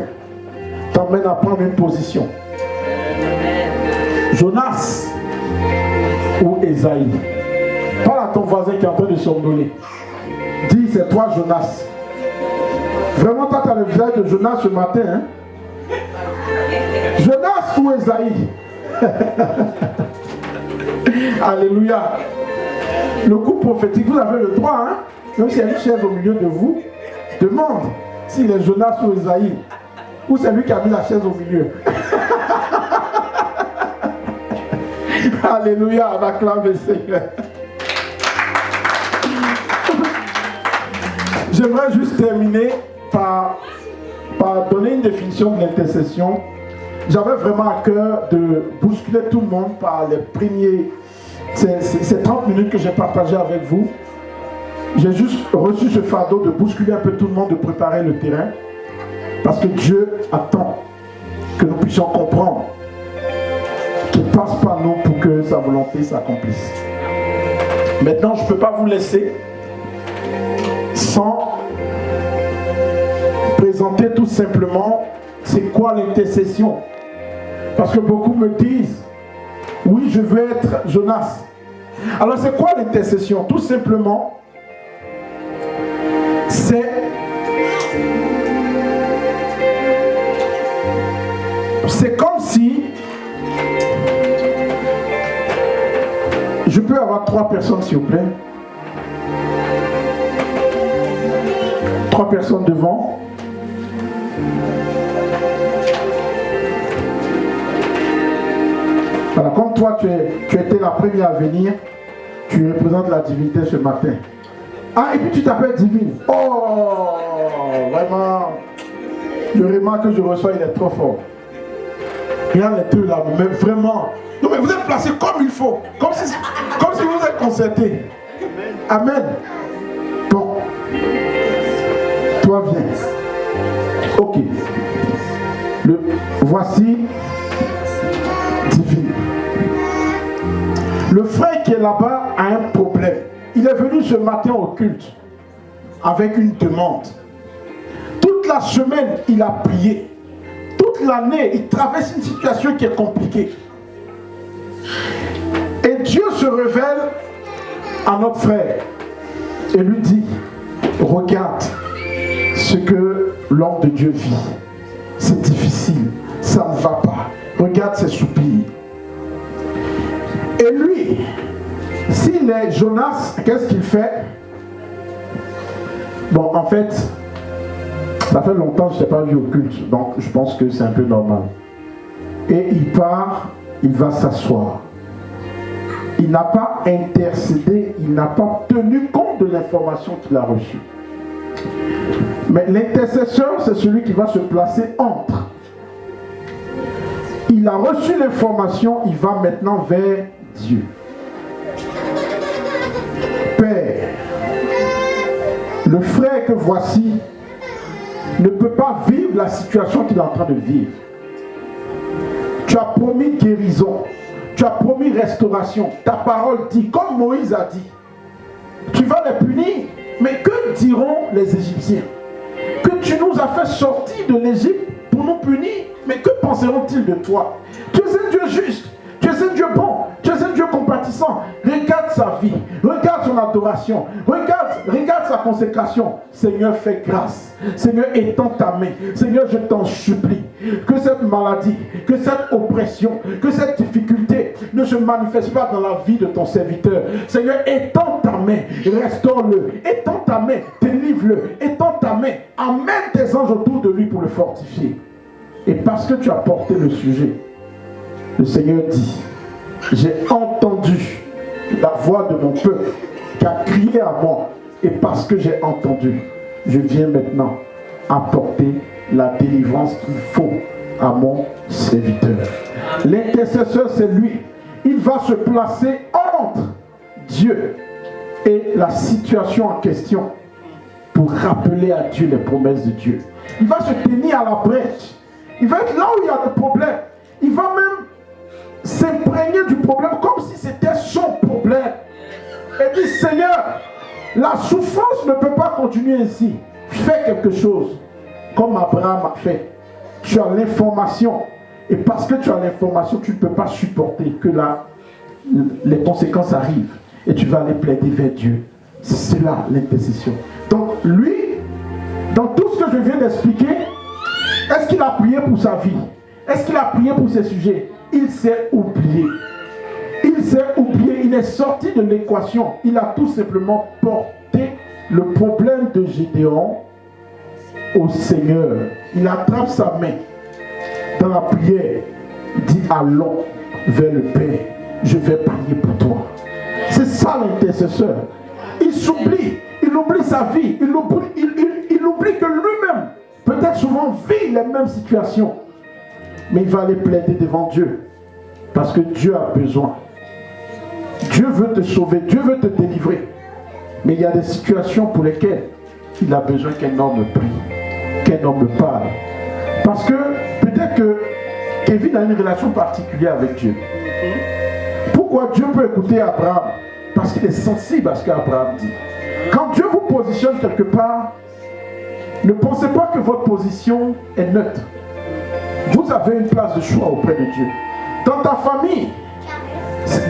t'emmène à prendre une position? Jonas ou Esaïe? Parle à ton voisin qui est en train de somnoler. Dis, c'est toi Jonas. Vraiment, toi tu as le visage de Jonas ce matin, hein? Jonas ou Esaïe? Alléluia. Le coup prophétique, vous avez le droit, hein? Même s'il y a une chaise au milieu de vous, demande s'il est Jonas ou Esaïe, ou c'est lui qui a mis la chaise au milieu. Alléluia, on acclame le Seigneur. J'aimerais juste terminer par donner une définition de l'intercession. J'avais vraiment à cœur de bousculer tout le monde par les premiers, ces 30 minutes que j'ai partagées avec vous. J'ai juste reçu ce fardeau de bousculer un peu tout le monde, de préparer le terrain. Parce que Dieu attend que nous puissions comprendre qu'il passe par nous pour que sa volonté s'accomplisse. Maintenant, je ne peux pas vous laisser sans présenter tout simplement c'est quoi l'intercession. Parce que beaucoup me disent, oui, je veux être Jonas. Alors c'est quoi l'intercession? Tout simplement, c'est comme si je peux avoir 3 personnes s'il vous plaît. 3 personnes devant. Voilà, comme toi tu étais la première à venir, tu représentes la divinité ce matin. Ah, et puis tu t'appelles divine. Oh, vraiment, le remarque que je reçois, il est trop fort. Regarde les deux là, mais vraiment. Non, mais vous êtes placés comme il faut. Comme si vous êtes concertés. Amen. Bon. Toi, viens. Ok. Voici divine. Le frère qui est là-bas a un problème. Il est venu ce matin au culte avec une demande. Toute la semaine, il a prié. Toute l'année, il traverse une situation qui est compliquée. Et Dieu se révèle à notre frère et lui dit, regarde ce que l'homme de Dieu vit. C'est difficile, ça ne va pas. Regarde ses soupirs. Et lui, s'il est Jonas, qu'est-ce qu'il fait? Bon, en fait, Ça fait longtemps que je ne t'ai pas vu au culte, donc je pense que c'est un peu normal. Et il part, il va s'asseoir. Il n'a pas intercédé, il n'a pas tenu compte de l'information qu'il a reçue. Mais l'intercesseur, c'est celui qui va se placer entre. Il a reçu l'information, il va maintenant vers Dieu. Père, le frère que voici ne peut pas vivre la situation qu'il est en train de vivre. Tu as promis guérison, tu as promis restauration. Ta parole dit, comme Moïse a dit, tu vas les punir. Mais que diront les Égyptiens? Que tu nous as fait sortir de l'Égypte pour nous punir. Mais que penseront-ils de toi? Tu es un Dieu juste, tu es un Dieu bon, tu es un Dieu compatissant. Regarde sa vie, regarde son adoration, regarde sa consécration. Seigneur, fais grâce. Seigneur, étends ta main. Seigneur, je t'en supplie que cette maladie, que cette oppression, que cette difficulté ne se manifeste pas dans la vie de ton serviteur. Seigneur, étends ta main, restaure-le, étends ta main, délivre-le, étends ta main, amène tes anges autour de lui pour le fortifier. Et parce que tu as porté le sujet, le Seigneur dit, j'ai entendu la voix de mon peuple qui a crié à moi. Et parce que j'ai entendu, je viens maintenant apporter la délivrance qu'il faut à mon serviteur. L'intercesseur, c'est lui. Il va se placer entre Dieu et la situation en question pour rappeler à Dieu les promesses de Dieu. Il va se tenir à la brèche. Il va être là où il y a des problèmes. Il va même s'imprégner du problème comme si c'était son problème. Et dit, Seigneur, la souffrance ne peut pas continuer ainsi. Fais quelque chose. Comme Abraham a fait. Tu as l'information. Et parce que tu as l'information, tu ne peux pas supporter que les conséquences arrivent. Et tu vas aller plaider vers Dieu. C'est cela l'intercession. Donc lui, dans tout ce que je viens d'expliquer, est-ce qu'il a prié pour sa vie? Est-ce qu'il a prié pour ses sujets? Il s'est oublié. Il s'est oublié. Il est sorti de l'équation. Il a tout simplement porté le problème de Gédéon au Seigneur. Il attrape sa main dans la prière. Il dit, allons vers le Père. Je vais prier pour toi. C'est ça l'intercesseur. Il s'oublie. Il oublie sa vie. Il oublie que lui-même, peut-être souvent, vit les mêmes situations. Mais il va aller plaider devant Dieu. Parce que Dieu a besoin. Dieu veut te sauver. Dieu veut te délivrer. Mais il y a des situations pour lesquelles il a besoin qu'un homme prie. Qu'un homme parle. Parce que peut-être que Kevin a une relation particulière avec Dieu. Pourquoi Dieu peut écouter Abraham? Parce qu'il est sensible à ce qu'Abraham dit. Quand Dieu vous positionne quelque part, ne pensez pas que votre position est neutre. Vous avez une place de choix auprès de Dieu. Dans ta famille,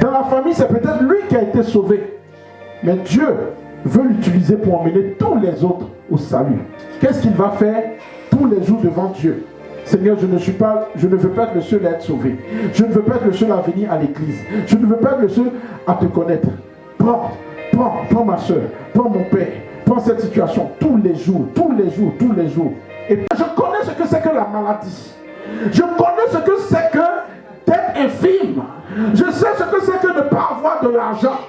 dans la famille, c'est peut-être lui qui a été sauvé. Mais Dieu veut l'utiliser pour emmener tous les autres au salut. Qu'est-ce qu'il va faire tous les jours devant Dieu? Seigneur, je ne veux pas être le seul à être sauvé. Je ne veux pas être le seul à venir à l'église. Je ne veux pas être le seul à te connaître. Prends ma soeur, prends mon père, prends cette situation tous les jours. Et je connais ce que c'est que la maladie. Je connais ce que c'est que d'être infime. Je sais ce que c'est que ne pas avoir de l'argent.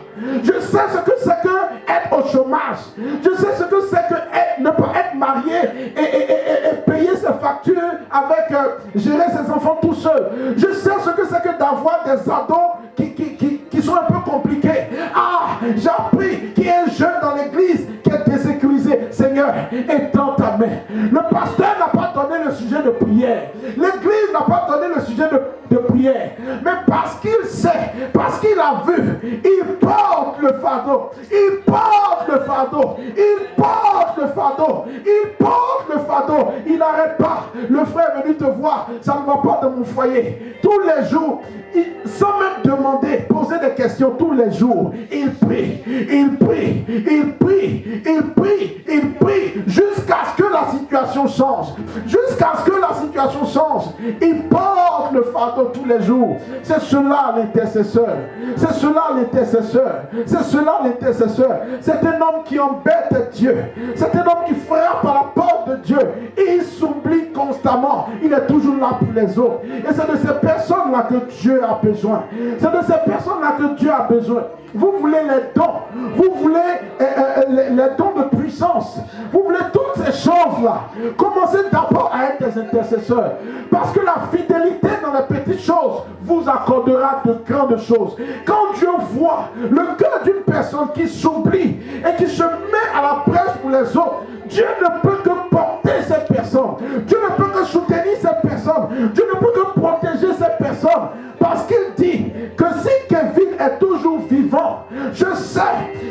Je sais ce que c'est que être au chômage. Je sais ce que c'est que ne pas être marié et payer ses factures avec gérer ses enfants tout seul. Je sais ce que c'est que d'avoir des ados qui sont un peu compliqués. Ah, j'ai appris qu'il y a un jeune dans l'église qui est désécurisé. Seigneur, étends ta main. Le pasteur n'a pas donné le sujet de prière. L'église n'a pas donné le sujet de prière. Mais parce qu'il sait, parce qu'il a vu, il porte le fardeau. Il porte le fardeau. Il porte le fardeau. Il porte le fardeau. Il n'arrête pas. Le frère est venu te voir. Ça ne va pas dans mon foyer. Tous les jours, sans même demander, poser des questions tous les jours. Il prie. Il prie. Il prie. Il prie. Il prie. Jusqu'à ce que la situation change. Jusqu'à ce que la situation change. Il porte le fardeau tous les jours. C'est cela l'intercesseur. C'est cela l'intercesseur. C'est cela l'intercesseur. C'est un homme qui embête Dieu. C'est un homme qui frappe à la porte de Dieu. Il constamment, il est toujours là pour les autres. Et c'est de ces personnes-là que Dieu a besoin. C'est de ces personnes-là que Dieu a besoin. Vous voulez les dons, vous voulez les dons de puissance, vous voulez toutes ces choses-là. Commencez d'abord à être des intercesseurs. Parce que la fidélité dans les petites choses vous accordera de grandes choses. Quand Dieu voit le cœur d'une personne qui s'oublie et qui se met à la presse pour les autres, Dieu ne peut que porter ces personnes. Dieu ne peut que soutenir ces personnes. Dieu ne peut que protéger ces personnes. Parce qu'il dit que si Kevin est toujours vivant, je sais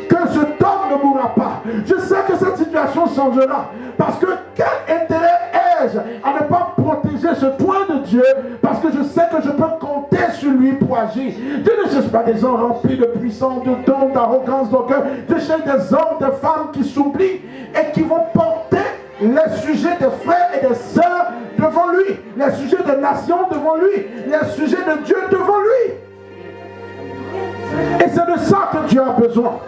que cet homme ne mourra pas. Je sais que cette situation changera. Parce que quel intérêt ai-je à ne pas protéger ce point de Dieu? Parce que je sais que je peux compter sur lui pour agir. Dieu ne cherche pas des gens remplis de puissance, de dons, d'arrogance, d'orgueil. Dieu cherche des hommes, des femmes qui s'oublient et qui vont porter les sujets des frères et des sœurs devant lui, les sujets des nations devant lui, les sujets de Dieu devant lui. Et c'est de ça que Dieu a besoin.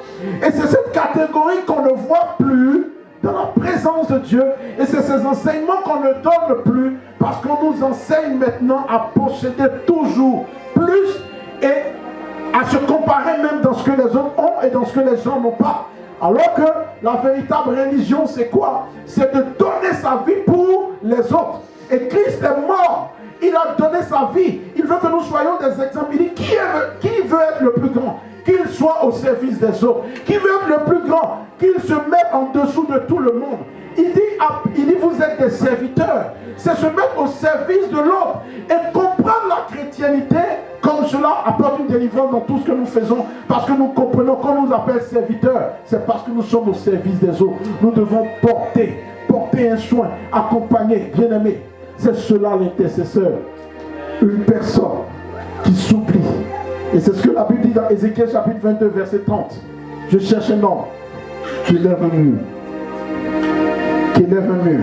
Et c'est cette catégorie qu'on ne voit plus dans la présence de Dieu. Et c'est ces enseignements qu'on ne donne plus parce qu'on nous enseigne maintenant à posséder toujours plus et à se comparer même dans ce que les autres ont et dans ce que les gens n'ont pas. Alors que la véritable religion, c'est quoi? C'est de donner sa vie pour les autres. Et Christ est mort. Il a donné sa vie. Il veut que nous soyons des exemples. Il dit, qui veut être le plus grand? Qu'il soit au service des autres. Qui veut être le plus grand? Qu'il se mette en dessous de tout le monde. Il dit, vous êtes des serviteurs. C'est se mettre au service de l'autre. Et comprendre la chrétienté comme cela apporte une délivrance dans tout ce que nous faisons. Parce que nous comprenons qu'on nous appelle serviteurs. C'est parce que nous sommes au service des autres. Nous devons porter un soin, accompagner, bien-aimé. C'est cela l'intercesseur. Une personne qui s'oublie. Et c'est ce que la Bible dit dans Ézéchiel chapitre 22 verset 30. Je cherche un homme qui lève un mur. Qui lève un mur.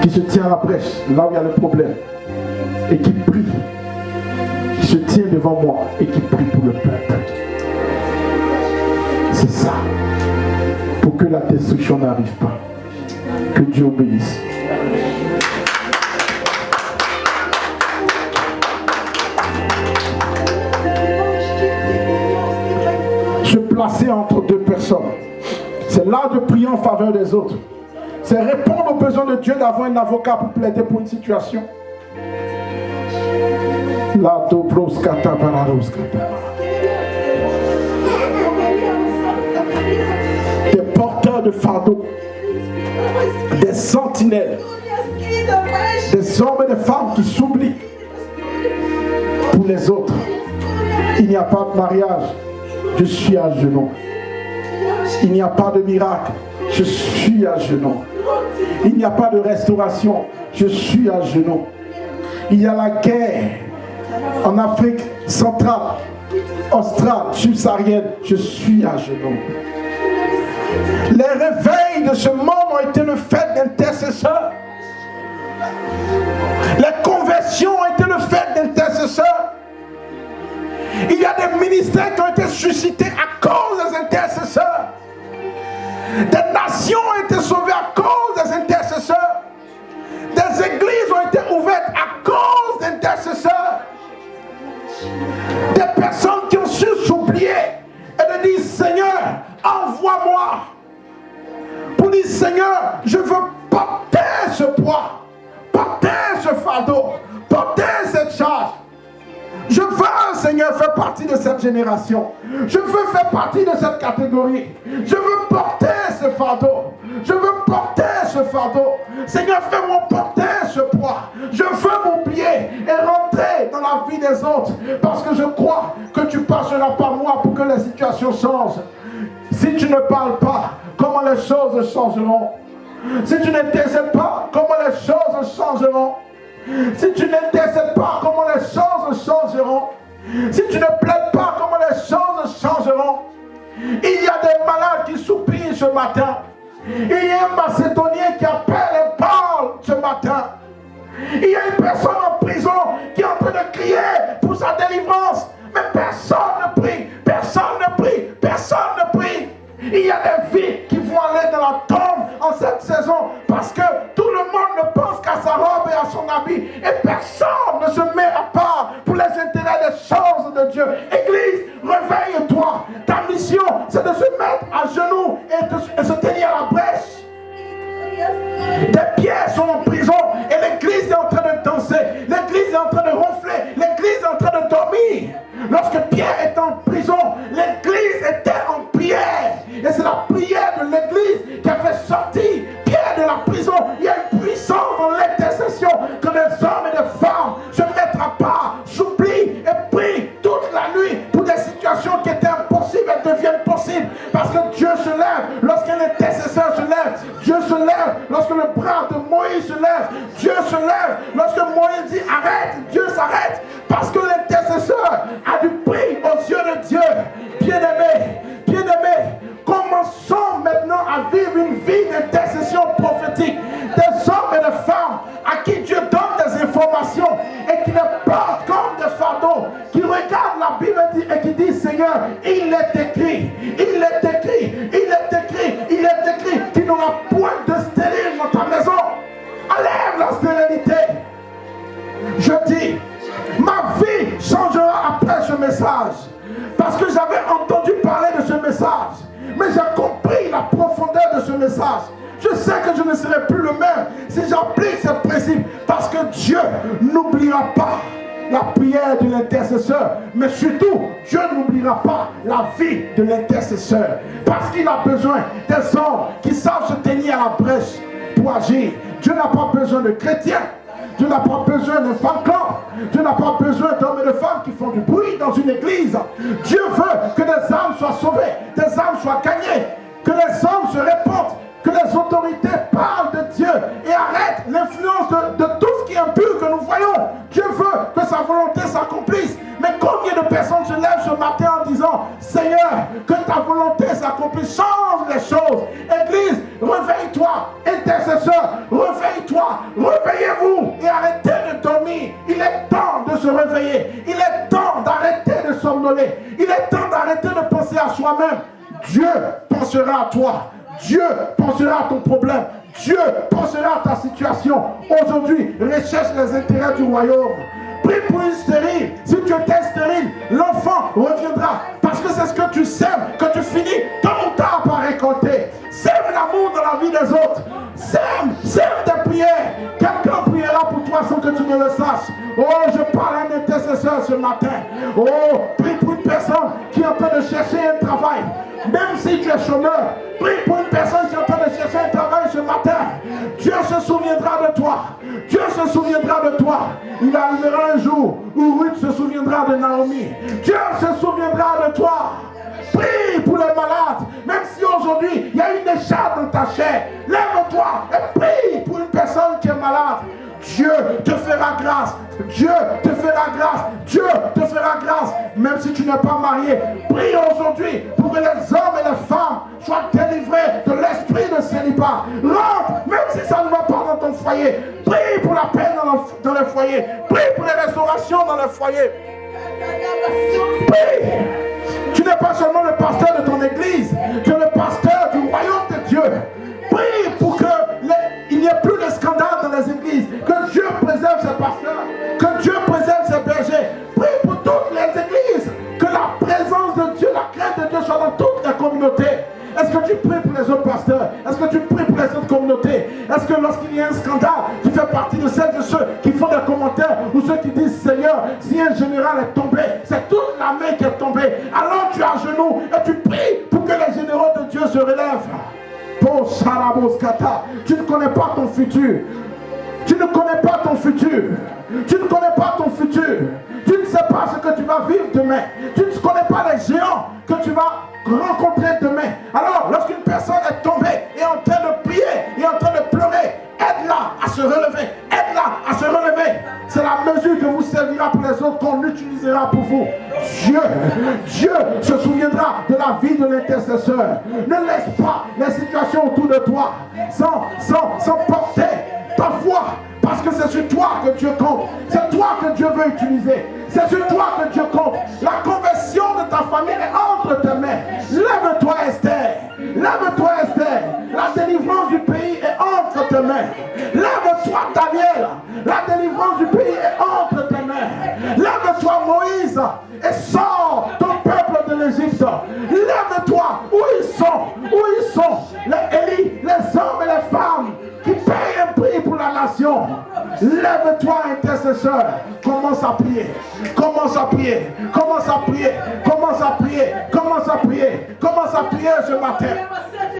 Qui se tient à la brèche, là où il y a le problème. Et qui prie. Qui se tient devant moi et qui prie pour le peuple. C'est ça. Pour que la destruction n'arrive pas. Que Dieu obéisse. Se placer entre deux personnes. C'est l'art de prier en faveur des autres. C'est répondre aux besoins de Dieu d'avoir un avocat pour plaider pour une situation. La dobroskata bararoskata. Des porteurs de fardeaux, des sentinelles, des hommes et des femmes qui s'oublient pour les autres. Il n'y a pas de mariage, je suis à genoux. Il n'y a pas de miracle, je suis à genoux. Il n'y a pas de restauration, je suis à genoux. Il y a la guerre en Afrique centrale, australe, subsaharienne, je suis à genoux. Les réveils de ce monde ont été le fait d'intercesseurs. Les conversions ont été le fait d'intercesseurs. Il y a des ministères qui ont été suscités à cause des intercesseurs. Des nations ont été sauvées à cause des intercesseurs. Des églises ont été ouvertes à cause d'intercesseurs. Des personnes qui ont su s'oublier et de dire, Seigneur, envoie-moi. Pour dire, Seigneur, je veux porter ce poids, porter ce fardeau, porter cette charge. Je veux, Seigneur, faire partie de cette génération. Je veux faire partie de cette catégorie. Je veux porter ce fardeau. Je veux porter ce fardeau. Seigneur, fais-moi porter ce poids. Je veux m'oublier et rentrer dans la vie des autres. Parce que je crois que tu passeras par moi pour que les situations changent. Si tu ne parles pas, comment les choses changeront? Si tu n'intercèdes pas, comment les choses changeront? Si tu n'intercèdes pas, comment les choses changeront? Si tu ne plaides pas, comment les choses changeront? Il y a des malades qui soupirent ce matin. Il y a un Macédonien qui appelle et parle ce matin. Il y a une personne en prison qui est en train de crier pour sa délivrance. Mais personne ne prie, personne ne prie, personne ne prie. Il y a des vies qui vont aller dans la tombe en cette saison parce que tout le monde ne pense qu'à sa robe et à son habit. Et personne ne se met à part pour les intérêts des choses de Dieu. Église, réveille-toi. Ta mission, c'est de se mettre à genoux et se tenir à la brèche. Des pierres sont en prison et l'église est en train de danser. L'église est en train de ronfler. L'église est en train de dormir. Lorsque Pierre était en prison, l'église était en prière. Et c'est la prière de l'église qui a fait sortir Pierre de la prison. Il y a une puissance dans l'intercession que des hommes et des femmes se mettent à part, s'oublient et prient toute la nuit pour des situations qui étaient impossibles, elles deviennent possibles. Parce que Dieu se lève lorsqu'un intercesseur se lève. Dieu se lève lorsque le bras de Moïse se lève. Dieu se lève lorsque Moïse dit arrête. Dieu s'arrête parce que l'intercesseur a du prix aux yeux de Dieu. Bien-aimés, commençons maintenant à vivre une vie d'intercession prophétique. Des hommes et des femmes à qui Dieu donne des informations et qui les portent comme des fardeaux, qui regardent la Bible et qui disent Seigneur, il est écrit, qu'il n'y aura point de stérile dans ta maison. Enlève la stérilité. Je dis, ma vie changera après ce message. Parce que j'avais entendu parler de ce message. Mais j'ai compris la profondeur de ce message. Je sais que je ne serai plus le même si j'applique ces principes. Parce que Dieu n'oubliera pas la prière de l'intercesseur. Mais surtout, Dieu n'oubliera pas la vie de l'intercesseur. Parce qu'il a besoin des hommes qui savent se tenir à la brèche pour agir. Dieu n'a pas besoin de chrétiens. Dieu n'a pas besoin d'un fan club. Dieu n'a pas besoin d'hommes et de femmes qui font du bruit dans une église. Dieu veut que des âmes soient sauvées, des âmes soient gagnées, que les hommes se répandent, que les autorités parlent de Dieu et arrêtent l'influence de tout ce qui est impur que nous voyons. Dieu veut que sa volonté s'accomplisse. Mais combien de personnes se lèvent ce matin en disant Seigneur, que ta volonté s'accomplisse, change les choses. Église, réveille-toi. Intercesseur, réveille-toi. Réveillez-vous et arrêtez de dormir. Il est temps de se réveiller. Il est temps d'arrêter de somnoler. Il est temps d'arrêter de penser à soi-même. Dieu pensera à toi. Dieu pensera à ton problème. Dieu pensera à ta situation. Aujourd'hui, recherche les intérêts du royaume. Prie pour une stérile. Si tu étais stérile, l'enfant reviendra. Parce que c'est ce que tu sèmes, que tu finis tôt ou tard par récolter. Sème l'amour dans la vie des autres. Sème tes prières. Quelqu'un priera pour toi sans que tu ne le saches. Oh, je parle à un intercesseur ce matin. Oh, prie pour une personne qui est en train de chercher un travail. Même si tu es chômeur, prie pour une personne qui est en train de chercher un travail ce matin. Dieu se souviendra de toi. Dieu se souviendra de toi. Il arrivera un jour où Ruth se souviendra de Naomi. Dieu se souviendra de toi. Prie pour les malades. Même si aujourd'hui il y a une écharpe dans ta chair, lève-toi et prie pour une personne qui est malade. Dieu te fera grâce. Dieu te fera grâce. Dieu te fera grâce. Même si tu n'es pas marié, prie aujourd'hui pour que les hommes et les femmes soient délivrés de l'esprit de célibat. Rentre, même si ça ne va pas dans ton foyer. Prie pour la paix dans le foyer. Prie pour les restaurations dans le foyer. Prie. Tu n'es pas seulement le pasteur de ton église, tu es le pasteur du royaume de Dieu. Prie pour qu'il n'y ait plus de scandale dans les églises. Que Dieu préserve ses pasteurs. Que Dieu préserve ses bergers. Prie pour toutes les églises. Que la présence de Dieu, la crainte de Dieu soit dans toutes les communautés. Est-ce que tu pries pour les autres pasteurs? Est-ce que tu pries pour les autres communautés? Est-ce que lorsqu'il y a un scandale, tu fais partie de celles et ceux qui font des commentaires ou ceux qui disent Seigneur, si un général est tombé, c'est toute l'armée qui est tombée. Alors tu es à genoux et tu pries pour que les généraux de Dieu se relèvent. Tu ne connais pas ton futur. Tu ne connais pas ton futur. Tu ne connais pas ton futur. Tu ne sais pas ce que tu vas vivre demain. Tu ne connais pas les géants que tu vas rencontrer demain. Alors, lorsqu'une personne est tombée et en train de prier et en train de pleurer, aide-la à se relever. Aide-la à se relever. C'est la mesure que vous servira pour les autres qu'on utilisera pour vous. Dieu se souviendra de la vie de l'intercesseur. Ne laisse pas les situations autour de toi sans porter ta foi. Parce que c'est sur toi que Dieu compte. C'est toi que Dieu veut utiliser. C'est sur toi que Dieu compte. La conversion de ta famille est entre tes mains. Lève-toi Esther. Lève-toi Esther. La délivrance du pays est entre tes mains. Lève-toi Lève-toi Daniel, la délivrance du pays est entre tes mains. Lève-toi Moïse et sors ton peuple de l'Égypte. Lève-toi, où ils sont, les Élie, les hommes et les femmes qui payent un prix pour la nation. Lève-toi intercesseur, commence à prier, commence à prier, commence à prier, commence à prier, commence à prier, commence à prier ce matin.